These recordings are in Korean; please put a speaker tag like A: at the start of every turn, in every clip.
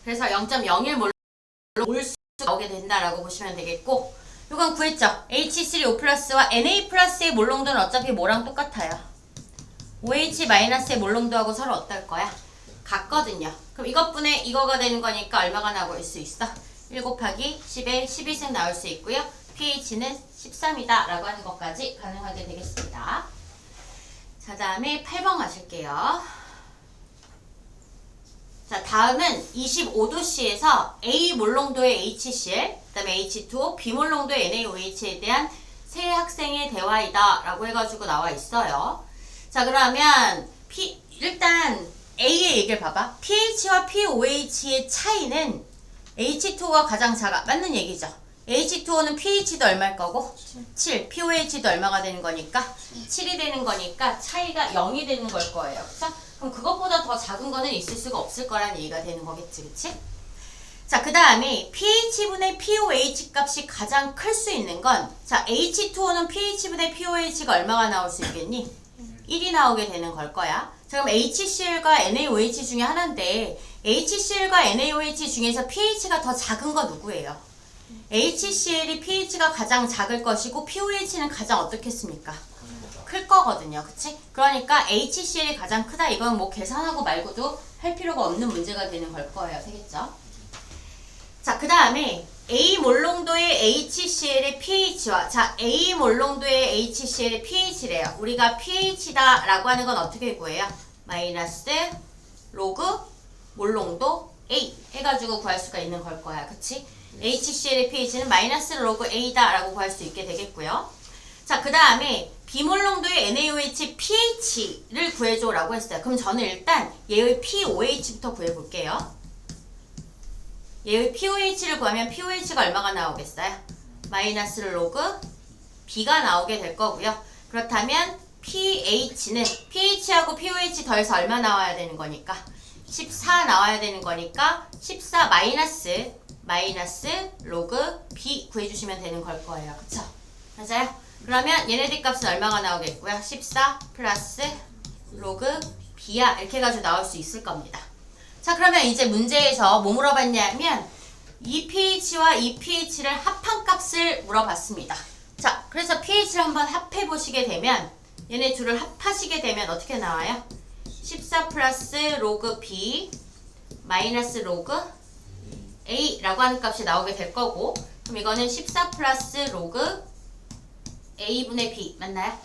A: 그래서 0.01몰 몰수 나오게 된다라고 보시면 되겠고, 이건 구했죠? H3O 플러스와 Na 플러스의 몰롱도는 어차피 뭐랑 똑같아요. OH-의 몰롱도하고 서로 어떨 거야? 같거든요. 그럼 이것분의 이거가 되는 거니까 얼마가 나올 수 있어? 1 곱하기 10에 12승 나올 수 있고요. pH는 13이다 라고 하는 것까지 가능하게 되겠습니다. 자, 다음에 8번 가실게요. 자, 다음은 25도씨에서 A 몰롱도의 HCl, 그 다음에 H2O, B 몰롱도의 NaOH에 대한 세 학생의 대화이다 라고 해가지고 나와 있어요. 자, 그러면 일단 A의 얘기를 봐봐. pH와 pOH의 차이는 H2O가 가장 작아. 맞는 얘기죠. H2O는 pH도 얼마일 거고? 7. pOH도 얼마가 되는 거니까? 7이 되는 거니까 차이가 0이 되는 걸 거예요. 그쵸? 그럼 그것보다 더 작은 거는 있을 수가 없을 거라는 얘기가 되는 거겠지. 그치? 자, 그 다음에 pH분의 pOH 값이 가장 클 수 있는 건, 자, H2O는 pH분의 pOH가 얼마가 나올 수 있겠니? 1이 나오게 되는 걸 거야. 자, 그럼 HCl과 NaOH 중에 하나인데, HCl과 NaOH 중에서 pH가 더 작은 거 누구예요? HCl이 pH가 가장 작을 것이고 pOH는 가장 어떻겠습니까? 클 거거든요. 그치? 그러니까 HCl이 가장 크다. 이건 뭐 계산하고 말고도 할 필요가 없는 문제가 되는 걸 거예요. 되겠죠? 자, 그 다음에 A 몰롱도의 HCl의 pH와, 자, A 몰롱도의 HCl의 pH래요. 우리가 pH다 라고 하는 건 어떻게 구해요? 마이너스 로그 몰롱도 A 해가지고 구할 수가 있는 걸 거야. 그치? HCl의 pH는 마이너스 로그 A다 라고 구할 수 있게 되겠고요. 자, 그 다음에 비몰롱도의 NaOH pH를 구해줘 라고 했어요. 그럼 저는 일단 얘의 pOH부터 구해볼게요. 얘의 pOH를 구하면 pOH가 얼마가 나오겠어요? 마이너스 로그 B가 나오게 될 거고요. 그렇다면 pH는 pH하고 pOH 더해서 얼마 나와야 되는 거니까? 14 나와야 되는 거니까 14 마이너스 로그 B 구해주시면 되는 걸 거예요. 그쵸? 맞아요? 그러면 얘네들 값은 얼마가 나오겠고요? 14 플러스 로그 B야 이렇게 해가지고 나올 수 있을 겁니다. 자, 그러면 이제 문제에서 뭐 물어봤냐면 이 pH와 이 pH를 합한 값을 물어봤습니다. 자, 그래서 pH를 한번 합해 보시게 되면 얘네 둘을 합하시게 되면 어떻게 나와요? 14 플러스 로그 B 마이너스 로그 A라고 하는 값이 나오게 될 거고, 그럼 이거는 14 플러스 로그 A분의 B 맞나요?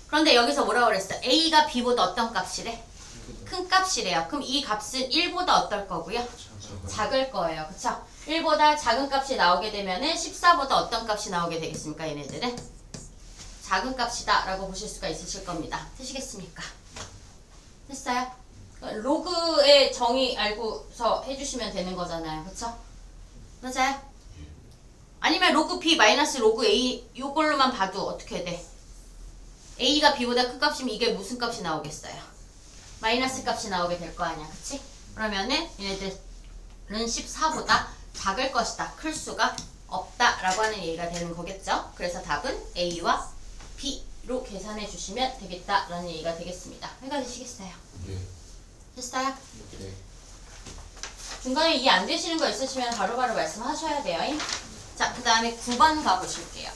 A: 그런데 여기서 뭐라고 그랬어? A가 B보다 어떤 값이래? 큰 값이래요. 그럼 이 값은 1보다 어떨 거고요? 작을 거예요. 그쵸? 1보다 작은 값이 나오게 되면은 14보다 어떤 값이 나오게 되겠습니까? 얘네들은? 작은 값이다 라고 보실 수가 있으실 겁니다. 되시겠습니까? 됐어요? 로그의 정의 알고서 해주시면 되는 거잖아요. 그쵸? 맞아요? 아니면 로그 B 마이너스 로그 A 요걸로만 봐도 어떻게 돼? A가 B보다 큰 값이면 이게 무슨 값이 나오겠어요? 마이너스 값이 나오게 될 거 아니야. 그치? 그러면은 얘네들은 14보다 작을 것이다. 클 수가 없다 라고 하는 얘기가 되는 거겠죠? 그래서 답은 A와 B로 계산해 주시면 되겠다 라는 얘기가 되겠습니다. 해가 되시겠어요?
B: 네.
A: 됐어요?
B: 네.
A: 중간에 이해 안 되시는 거 있으시면 바로바로 말씀하셔야 돼요. 자, 그 다음에 9번 가보실게요.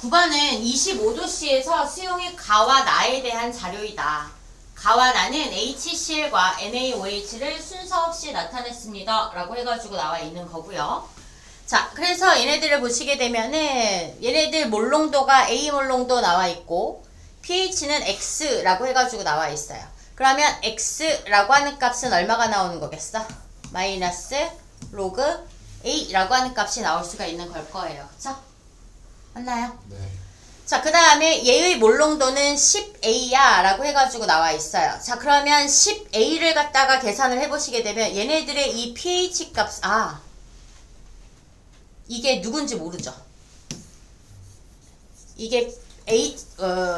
A: 9번은 25도씨에서 수용의 가와 나에 대한 자료이다. 가와 나는 HCl과 NaOH를 순서 없이 나타냈습니다. 라고 해가지고 나와 있는 거고요. 자, 그래서 얘네들을 보시게 되면은 얘네들 몰롱도가 A 몰롱도 나와 있고 pH는 X라고 해가지고 나와 있어요. 그러면 X라고 하는 값은 얼마가 나오는 거겠어? 마이너스 로그 A라고 하는 값이 나올 수가 있는 걸 거예요. 그쵸? 맞나요?
B: 네.
A: 자, 그 다음에 얘의 몰롱도는 10A야 라고 해가지고 나와 있어요. 자, 그러면 10A를 갖다가 계산을 해보시게 되면 얘네들의 이 pH 값, 이게 누군지 모르죠? 이게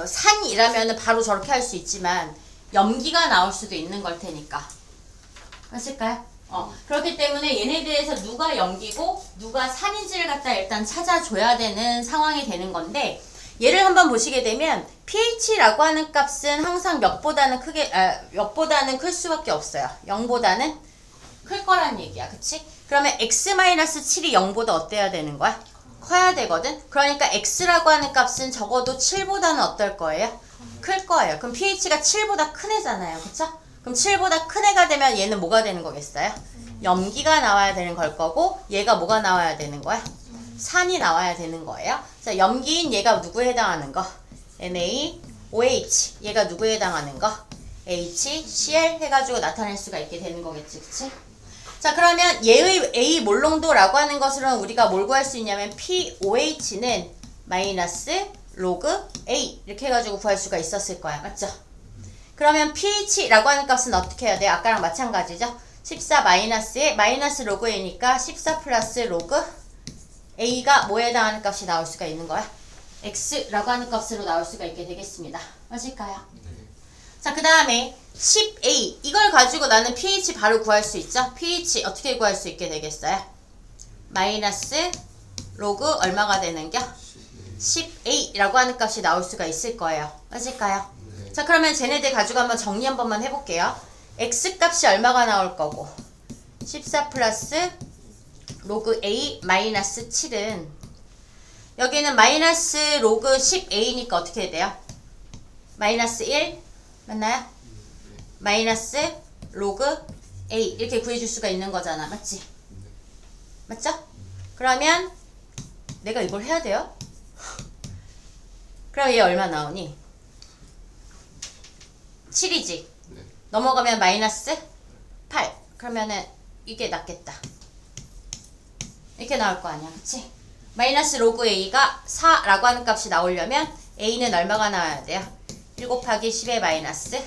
A: 산이라면 바로 저렇게 할 수 있지만 염기가 나올 수도 있는 걸 테니까. 맞을까요? 그렇기 때문에 얘네들에서 누가 염기고 누가 산인지를 갖다 일단 찾아줘야 되는 상황이 되는 건데, 얘를 한번 보시게 되면 pH라고 하는 값은 항상 몇보다는 클 수밖에 없어요. 0보다는 클 거란 얘기야. 그치? 그러면 x-7이 0보다 어때야 되는 거야? 커야 되거든? 그러니까 x라고 하는 값은 적어도 7보다는 어떨 거예요? 클 거예요. 그럼 pH가 7보다 큰 애잖아요. 그쵸? 그럼 7보다 큰 애가 되면 얘는 뭐가 되는 거겠어요? 염기가 나와야 되는 걸 거고 얘가 뭐가 나와야 되는 거야? 산이 나와야 되는 거예요. 자, 염기인 얘가 누구에 해당하는 거? NaOH. 얘가 누구에 해당하는 거? HCl 해가지고 나타낼 수가 있게 되는 거겠지. 그치? 자, 그러면 얘의 A 몰농도라고 하는 것으로는 우리가 뭘 구할 수 있냐면 POH는 마이너스 로그 A 이렇게 해가지고 구할 수가 있었을 거야. 맞죠? 그러면 pH라고 하는 값은 어떻게 해야 돼요? 아까랑 마찬가지죠? 14 마이너스에 마이너스 로그 A니까 14 플러스 로그 A가 뭐에 해당하는 값이 나올 수가 있는 거야? X라고 하는 값으로 나올 수가 있게 되겠습니다. 맞을까요? 네. 자, 그 다음에 10A 이걸 가지고 나는 pH 바로 구할 수 있죠? pH 어떻게 구할 수 있게 되겠어요? 마이너스 로그 얼마가 되는겨? 10A라고 하는 값이 나올 수가 있을 거예요. 맞을까요? 네. 자, 그러면 쟤네들 가지고 한번 정리 한 번만 해볼게요. X 값이 얼마가 나올 거고 14 플러스 로그 A 마이너스 7은 여기는 마이너스 로그 10A니까 어떻게 돼요? 마이너스 1 맞나요? 마이너스 로그 A 이렇게 구해줄 수가 있는 거잖아. 맞지? 맞죠? 그러면 내가 이걸 해야 돼요? 그럼 얘 얼마 나오니? 7이지? 넘어가면 마이너스 8 그러면은 이게 낫겠다. 이렇게 나올 거 아니야. 그치? 마이너스 로그 A가 4라고 하는 값이 나오려면 A는 얼마가 나와야 돼요? 1 곱하기 10의 마이너스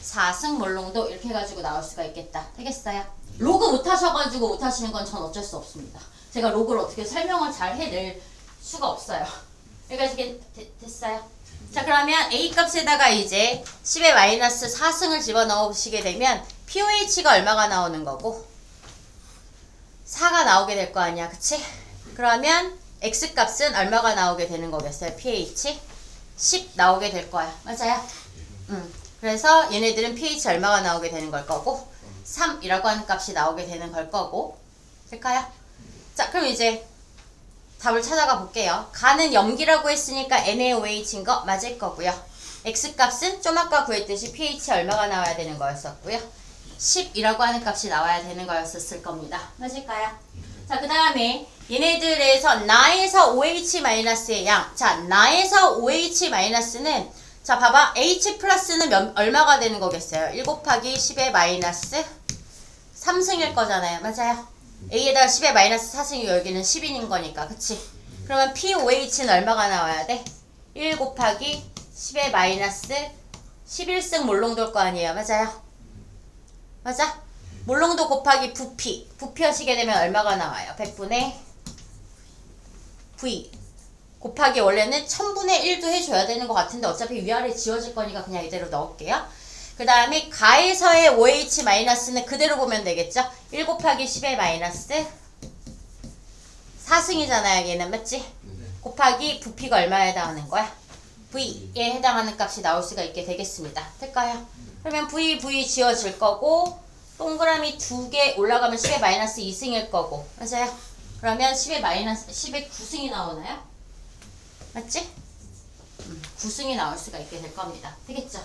A: 4승 몰농도 이렇게 해가지고 나올 수가 있겠다. 되겠어요? 로그 못하셔가지고 못하시는 건 전 어쩔 수 없습니다. 제가 로그를 어떻게 설명을 잘 해낼 수가 없어요. 여기까지 됐어요? 자, 그러면 A 값에다가 이제 10의 마이너스 4승을 집어넣으시게 되면 POH가 얼마가 나오는 거고 4가 나오게 될 거 아니야. 그치? 그러면 X 값은 얼마가 나오게 되는 거겠어요? pH 10 나오게 될 거야. 맞아요? 그래서 얘네들은 pH 얼마가 나오게 되는 걸 거고 3이라고 하는 값이 나오게 되는 걸 거고 될까요? 자, 그럼 이제 답을 찾아가 볼게요. 가는 염기라고 했으니까 NaOH인 거 맞을 거고요. X 값은 좀 아까 구했듯이 pH 얼마가 나와야 되는 거였었고요. 10이라고 하는 값이 나와야 되는 거였었을 겁니다. 맞을까요? 자, 그 다음에 얘네들에서 나에서 OH-의 양. 자, 나에서 OH-는 자, 봐봐. H 플러스는 얼마가 되는 거겠어요? 1 곱하기 10의 마이너스 3승일 거잖아요. 맞아요? A에다가 10의 마이너스 4승이 여기는 10인인 거니까. 그치? 그러면 POH는 얼마가 나와야 돼? 1 곱하기 10의 마이너스 11승 몰농도일 거 아니에요. 맞아요? 맞아? 몰농도 곱하기 부피. 부피 하시게 되면 얼마가 나와요? 100분의 V. 곱하기 원래는 1000분의 1도 해줘야 되는 것 같은데 어차피 위아래 지워질 거니까 그냥 이대로 넣을게요. 그 다음에 가에서의 OH-는 그대로 보면 되겠죠? 1 곱하기 10의 마이너스 4승이잖아요. 얘는 맞지? 곱하기 부피가 얼마에 해당하는 거야? V에 해당하는 값이 나올 수가 있게 되겠습니다. 될까요? 그러면 V 지워질 거고 동그라미 2개 올라가면 10의 마이너스 2승일 거고 맞아요? 그러면 10의 마이너스 10의 9승이 나오나요? 맞지? 9승이 나올 수가 있게 될 겁니다. 되겠죠?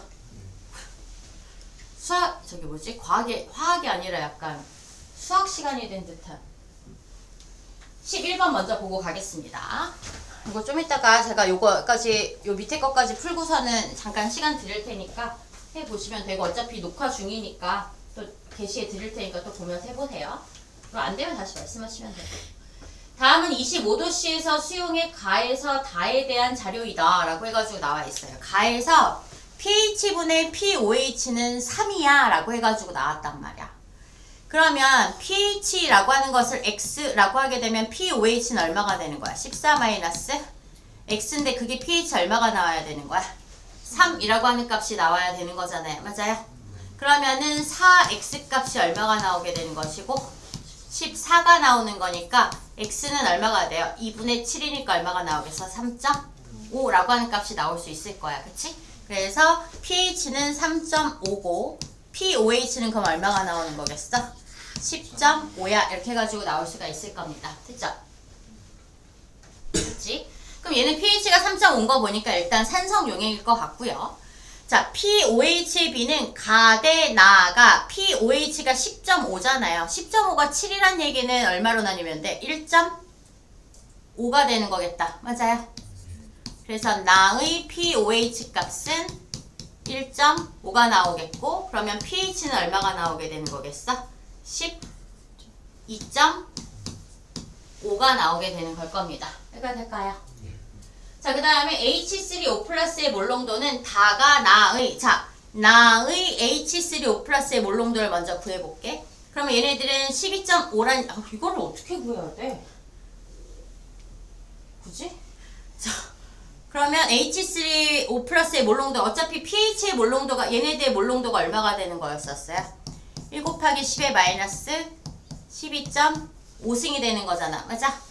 A: 저기 뭐지? 화학이 아니라 약간 수학 시간이 된 듯한 11번 먼저 보고 가겠습니다. 이거 좀 이따가 제가 요거까지 요 밑에 것까지 풀고서는 잠깐 시간 드릴 테니까 해보시면 되고 어차피 녹화 중이니까 또 게시해 드릴 테니까 또 보면서 해보세요. 그럼 안 되면 다시 말씀하시면 돼요. 다음은 25도씨에서 수용의 가에서 다에 대한 자료이다 라고 해가지고 나와 있어요. 가에서 pH분의 POH는 3이야 라고 해가지고 나왔단 말이야. 그러면 pH라고 하는 것을 X라고 하게 되면 POH는 얼마가 되는 거야? 14 마이너스 X인데 그게 pH 얼마가 나와야 되는 거야? 3이라고 하는 값이 나와야 되는 거잖아요. 맞아요? 그러면은 4X 값이 얼마가 나오게 되는 것이고 14가 나오는 거니까 X는 얼마가 돼요? 2분의 7이니까 얼마가 나오겠어? 3.5 3.5라고 하는 값이 나올 수 있을 거야. 그치? 그래서 pH는 3.5고 pOH는 그럼 얼마가 나오는 거겠어? 10.5야. 이렇게 해가지고 나올 수가 있을 겁니다. 됐죠? 그치? 그럼 얘는 pH가 3.5인 거 보니까 일단 산성 용액일 것 같고요. 자, pOHB는 가 대 나가 pOH가 10.5잖아요. 10.5가 7이란 얘기는 얼마로 나뉘면 돼? 1.5가 되는 거겠다. 맞아요? 그래서 나의 pOH 값은 1.5가 나오겠고 그러면 pH는 얼마가 나오게 되는 거겠어? 12.5가 나오게 되는 걸 겁니다. 이해가 될까요? 자, 그 다음에 H3O 플러스의 몰농도는 다가 나의, 자, 나의 H3O 플러스의 몰농도를 먼저 구해볼게. 그러면 얘네들은 12.5란, 이거를 어떻게 구해야 돼? 굳이? 자, 그러면 H3O 플러스의 몰농도, 어차피 pH의 몰농도가, 얘네들의 몰농도가 얼마가 되는 거였었어요? 1 곱하기 10의 마이너스 12.5승이 되는 거잖아. 맞아?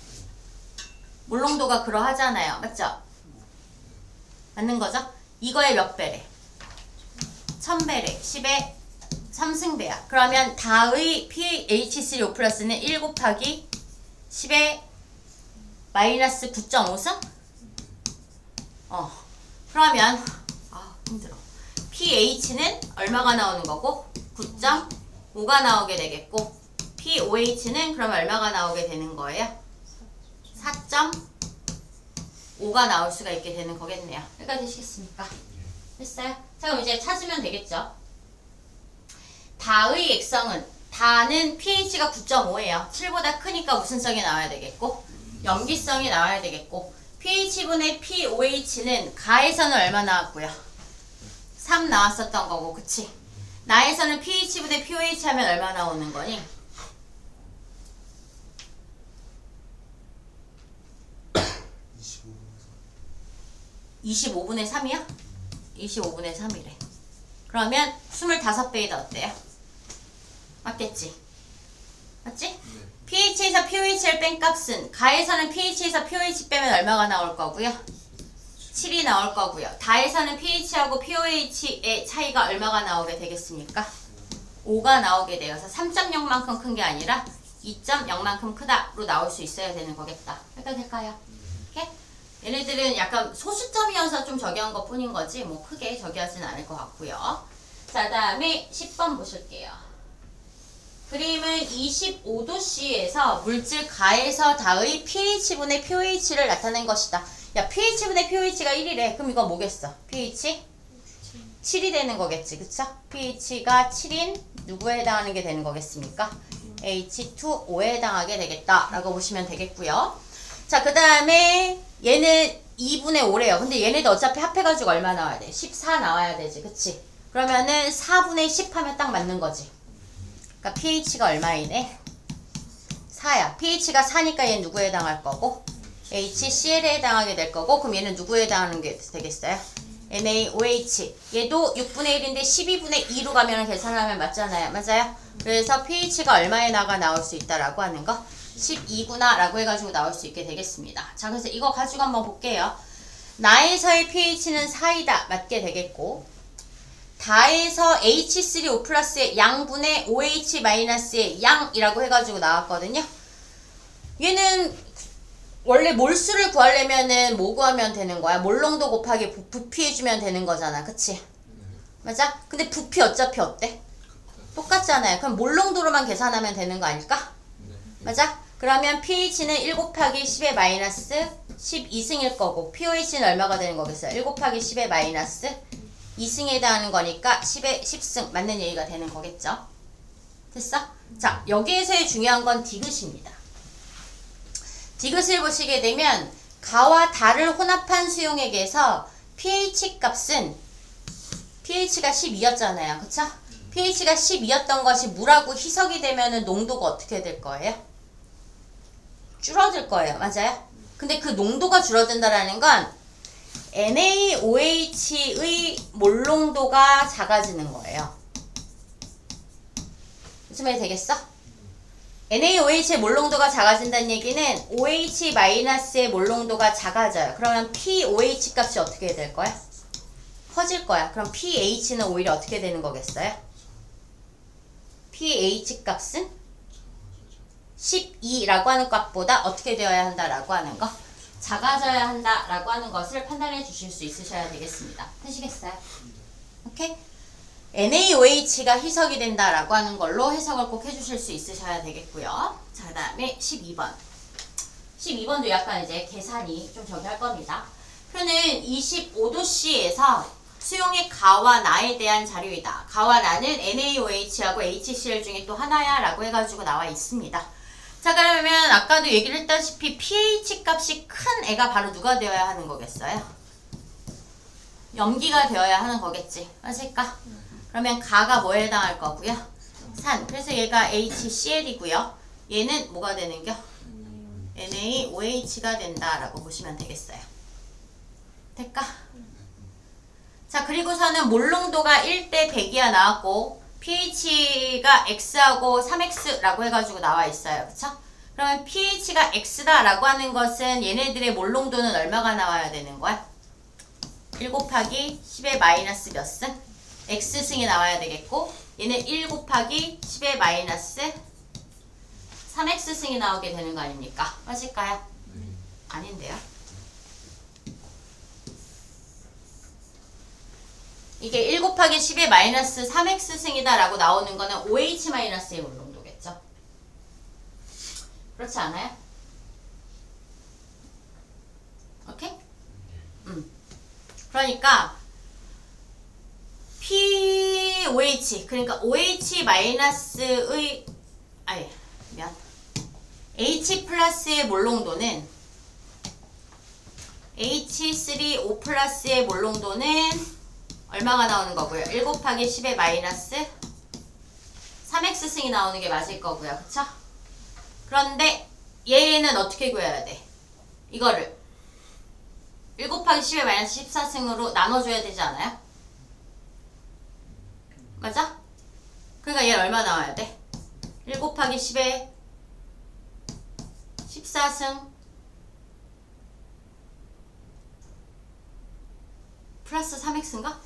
A: 몰농도가 그러하잖아요. 맞죠? 맞는 거죠? 이거의 몇 배래? 1000배래. 10의 3승배야. 그러면 다의 pH3O 플러스는 1 곱하기 10의 마이너스 9.5승? 그러면 힘들어. pH는 얼마가 나오는 거고? 9.5가 나오게 되겠고 pOH는 그러면 얼마가 나오게 되는 거예요? 4.5가 나올 수가 있게 되는 거겠네요. 여기까지 되시겠습니까? 됐어요? 자, 그럼 이제 찾으면 되겠죠? 다의 액성은, 다는 pH가 9.5예요. 7보다 크니까 무슨 성이 나와야 되겠고 염기성이 나와야 되겠고 pH분의 pOH는 가에서는 얼마 나왔고요? 3 나왔었던 거고, 그치? 나에서는 pH분의 pOH 하면 얼마 나오는 거니? 25분의 3이야? 25분의 3이래. 그러면 25배이다 어때요? 맞겠지? 맞지? 네. pH에서 pOH를 뺀 값은 가에서는 pH에서 pOH 빼면 얼마가 나올 거고요? 7이 나올 거고요. 다에서는 pH하고 pOH의 차이가 얼마가 나오게 되겠습니까? 5가 나오게 되어서 3.0만큼 큰 게 아니라 2.0만큼 크다로 나올 수 있어야 되는 거겠다. 이렇게 될까요? 이렇게? 얘네들은 약간 소수점이어서 좀 저기 한 것 뿐인 거지 뭐 크게 저기 하진 않을 것 같고요. 자, 다음에 10번 보실게요. 그림은 25도씨에서 물질 가에서 다의 pH분의 pOH를 나타낸 것이다. 야, pH분의 pOH가 1이래. 그럼 이거 뭐겠어? pH? 7이 되는 거겠지. 그쵸? pH가 7인 누구에 해당하는 게 되는 거겠습니까? H2O에 해당하게 되겠다 라고 보시면 되겠고요. 자, 그 다음에 얘는 2분의 5래요. 근데 얘네도 어차피 합해가지고 얼마 나와야 돼? 14 나와야 되지. 그치? 그러면은 4분의 10 하면 딱 맞는 거지. 그러니까 pH가 얼마이네? 4야. pH가 4니까 얘는 누구에 해당할 거고? HCl에 해당하게 될 거고, 그럼 얘는 누구에 해당하는 게 되겠어요? NaOH. 얘도 6분의 1인데 12분의 2로 가면 계산하면 맞잖아요. 맞아요? 그래서 pH가 얼마에 나올 수 있다라고 하는 거? 12구나 라고 해가지고 나올 수 있게 되겠습니다. 자, 그래서 이거 가지고 한번 볼게요. 나에서의 pH는 4이다. 맞게 되겠고, 다에서 H3O 플러스의 양분의 OH 마이너스의 양이라고 해가지고 나왔거든요. 얘는 원래 몰수를 구하려면은 뭐 구하면 되는 거야? 몰농도 곱하기 부피 해주면 되는 거잖아. 그치? 맞아? 근데 부피 어차피 어때? 똑같잖아요. 그럼 몰농도로만 계산하면 되는 거 아닐까? 맞아? 그러면 pH는 1 곱하기 10의 마이너스 12승일 거고 pOH는 얼마가 되는 거겠어요? 1 곱하기 10의 마이너스 2승에 해당하는 거니까 10의 10승 맞는 얘기가 되는 거겠죠? 됐어? 자, 여기에서의 중요한 건 디귿입니다. 디귿을 보시게 되면 가와 다를 혼합한 수용액에서 pH 값은 pH가 12였잖아요. 그쵸? pH가 12였던 것이 물하고 희석이 되면은 농도가 어떻게 될 거예요? 줄어들 거예요. 맞아요? 근데 그 농도가 줄어든다라는 건 NaOH의 몰농도가 작아지는 거예요. 무슨 말이 되겠어? NaOH의 몰농도가 작아진다는 얘기는 OH-의 몰농도가 작아져요. 그러면 pOH 값이 어떻게 될 거야? 커질 거야. 그럼 pH는 오히려 어떻게 되는 거겠어요? pH 값은 12라고 하는 값보다 어떻게 되어야 한다라고 하는 거? 작아져야 한다라고 하는 것을 판단해 주실 수 있으셔야 되겠습니다. 되시겠어요? 오케이? NaOH가 희석이 된다라고 하는 걸로 해석을 꼭 해주실 수 있으셔야 되겠고요. 자, 그 다음에 12번. 12번도 약간 이제 계산이 좀 저기 할 겁니다. 표는 25도씨에서 수용의 가와 나에 대한 자료이다. 가와 나는 NaOH하고 HCl 중에 또 하나야 라고 해가지고 나와 있습니다. 자, 그러면 아까도 얘기를 했다시피 pH 값이 큰 애가 바로 누가 되어야 하는 거겠어요? 염기가 되어야 하는 거겠지. 맞을까? 그러면 가가 뭐에 해당할 거고요? 산. 그래서 얘가 HCl이고요. 얘는 뭐가 되는겨? NaOH가 된다라고 보시면 되겠어요. 될까? 자, 그리고서는 몰농도가 1대 100이야 나왔고 pH가 X하고 3X라고 해가지고 나와 있어요. 그쵸? 그러면 pH가 X다라고 하는 것은 얘네들의 몰농도는 얼마가 나와야 되는 거야? 1 곱하기 10의 마이너스 몇 승? X승이 나와야 되겠고 얘는 1 곱하기 10의 마이너스 3X승이 나오게 되는 거 아닙니까? 맞을까요? 아닌데요. 이게 1 곱하기 10의 마이너스 3X승이다 라고 나오는 거는 OH-의 몰농도겠죠? 그렇지 않아요? 오케이? 그러니까 pOH 그러니까 OH-의 H 플러스의 몰농도는 H3O 플러스의 몰농도는 얼마가 나오는 거고요? 1 곱하기 10의 마이너스 3X승이 나오는 게 맞을 거고요. 그쵸? 그런데 얘는 어떻게 구해야 돼? 이거를 1 곱하기 10의 마이너스 14승으로 나눠줘야 되지 않아요? 맞아? 그러니까 얘는 얼마 나와야 돼? 1 곱하기 10의 14승 플러스 3x인가?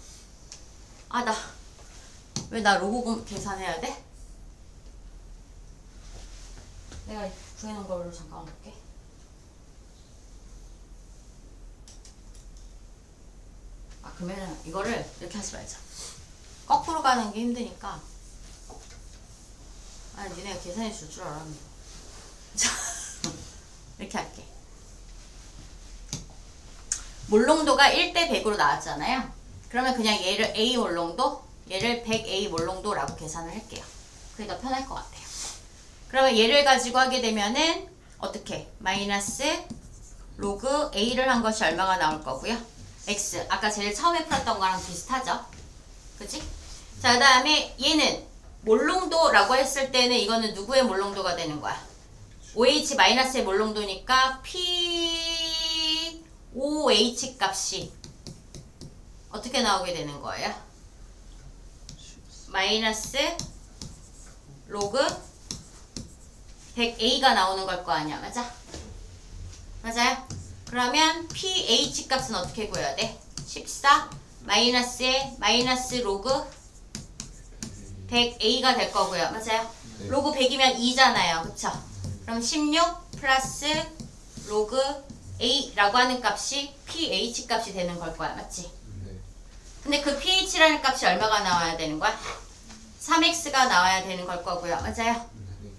A: 아, 왜 나 로고 계산해야 돼? 내가 구해놓은 걸로 잠깐 볼게. 아, 그러면 이거를 이렇게 하지 말자. 거꾸로 가는 게 힘드니까. 아, 니네가 계산해 줄 줄 알았네. 자, 이렇게 할게. 몰농도가 1대 100으로 나왔잖아요. 그러면 그냥 얘를 A 몰농도, 얘를 100A 몰농도라고 계산을 할게요. 그게 더 편할 것 같아요. 그러면 얘를 가지고 하게 되면은 어떻게? 마이너스 로그 A를 한 것이 얼마가 나올 거고요? X. 아까 제일 처음에 풀었던 거랑 비슷하죠? 그치? 자, 그 다음에 얘는 몰농도라고 했을 때는 이거는 누구의 몰농도가 되는 거야? OH-의 몰농도니까 pOH 값이 어떻게 나오게 되는 거예요? 마이너스 로그 100A가 나오는 걸 거 아니야. 맞아? 맞아요? 그러면 pH 값은 어떻게 구해야 돼? 14 마이너스에 마이너스 로그 100A가 될 거고요. 맞아요?
B: 네.
A: 로그 100이면 2잖아요. 그쵸? 그럼 16 플러스 로그 A라고 하는 값이 pH 값이 되는 걸 거야. 맞지?
B: 네.
A: 근데 그 pH라는 값이 얼마가 나와야 되는 거야? 3x가 나와야 되는 걸 거고요. 맞아요?
B: 네.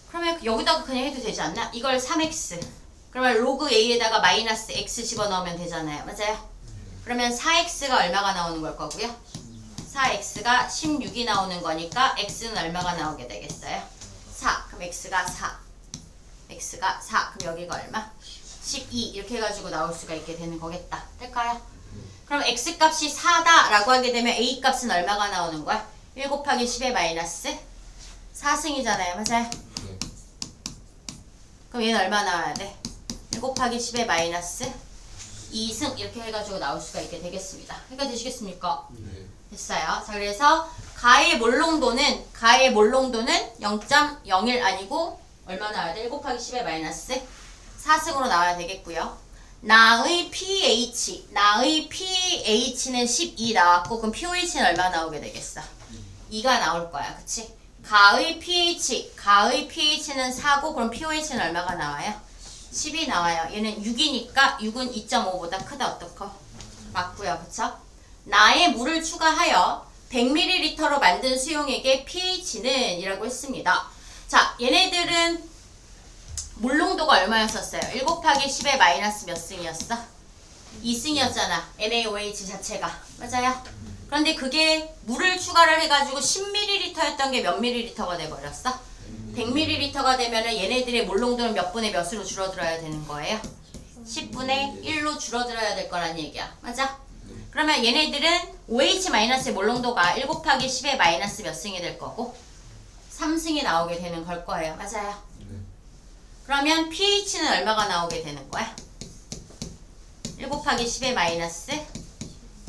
A: 그러면 여기다가 그냥 해도 되지 않나? 이걸 3x 그러면 로그 a에다가 마이너스 x 집어넣으면 되잖아요. 맞아요? 그러면 4x가 얼마가 나오는 걸 거고요? 4x가 16이 나오는 거니까 x는 얼마가 나오게 되겠어요? 4. 그럼 x가 4. x가 4. 그럼 여기가 얼마? 12. 이렇게 해가지고 나올 수가 있게 되는 거겠다. 될까요? 그럼 x값이 4다 라고 하게 되면 a값은 얼마가 나오는 거야? 1 곱하기 10의 마이너스 4승이잖아요. 맞아요?
B: 네.
A: 그럼 얘는 얼마 나와야 돼? 1 곱하기 10의 마이너스 2승 이렇게 해가지고 나올 수가 있게 되겠습니다. 그러니까 되시겠습니까?
B: 네.
A: 됐어요. 자, 그래서 가의 몰롱도는 0.01 아니고 얼마 나와야 돼? 1 곱하기 10의 마이너스 4승으로 나와야 되겠고요. 나의 pH는 12 나왔고 그럼 pOH는 얼마 나오게 되겠어? 2가 나올 거야. 그치? 가의 pH는 4고 그럼 pOH는 얼마가 나와요? 10이 나와요. 얘는 6이니까 6은 2.5보다 크다. 어떡해? 맞고요. 그쵸? 나의 물을 추가하여 100ml로 만든 수용액의 pH는 이라고 했습니다. 자, 얘네들은 물농도가 얼마였었어요? 1 곱하기 10의 마이너스 몇 승이었어? 2승이었잖아. NaOH 자체가. 맞아요? 그런데 그게 물을 추가를 해가지고 10ml였던 게 몇 ml가 돼버렸어? 100ml가 되면은 얘네들의 물농도는 몇 분의 몇으로 줄어들어야 되는 거예요? 10분의 1로 줄어들어야 될 거란 얘기야. 맞아? 그러면 얘네들은 OH- 몰농도가 1 곱하기 10의 마이너스 몇 승이 될 거고 3승이 나오게 되는 걸 거예요. 맞아요? 그러면 pH는 얼마가 나오게 되는 거야? 1 곱하기 10의 마이너스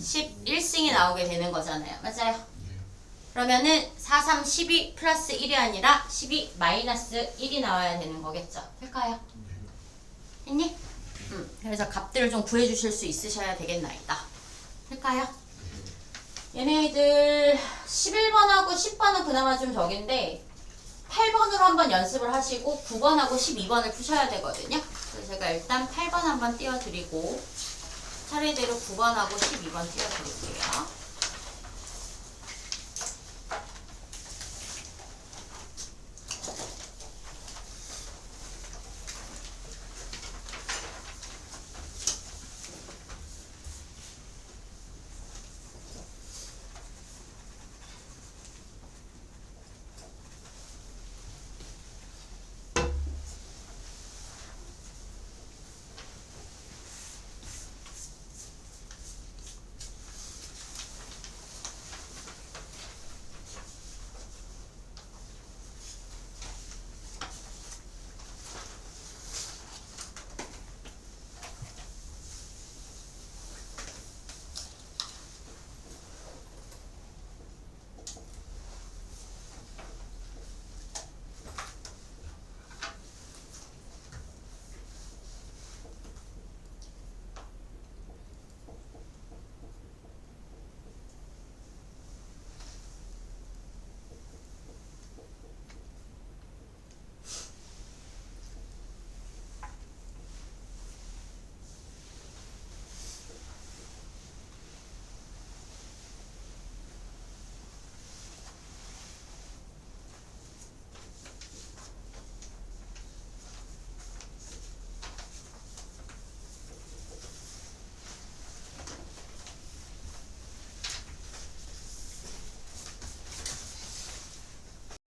A: 11승이 나오게 되는 거잖아요. 맞아요? 그러면은 4, 3, 12 플러스 1이 아니라 12 마이너스 1이 나와야 되는 거겠죠? 될까요? 했니? 그래서 값들을 좀 구해주실 수 있으셔야 되겠나이다. 될까요? 얘네들 11번하고 10번은 그나마 좀 적인데 8번으로 한번 연습을 하시고 9번하고 12번을 푸셔야 되거든요. 그래서 제가 일단 8번 한번 띄워드리고 차례대로 9번하고 12번 띄워드릴게요.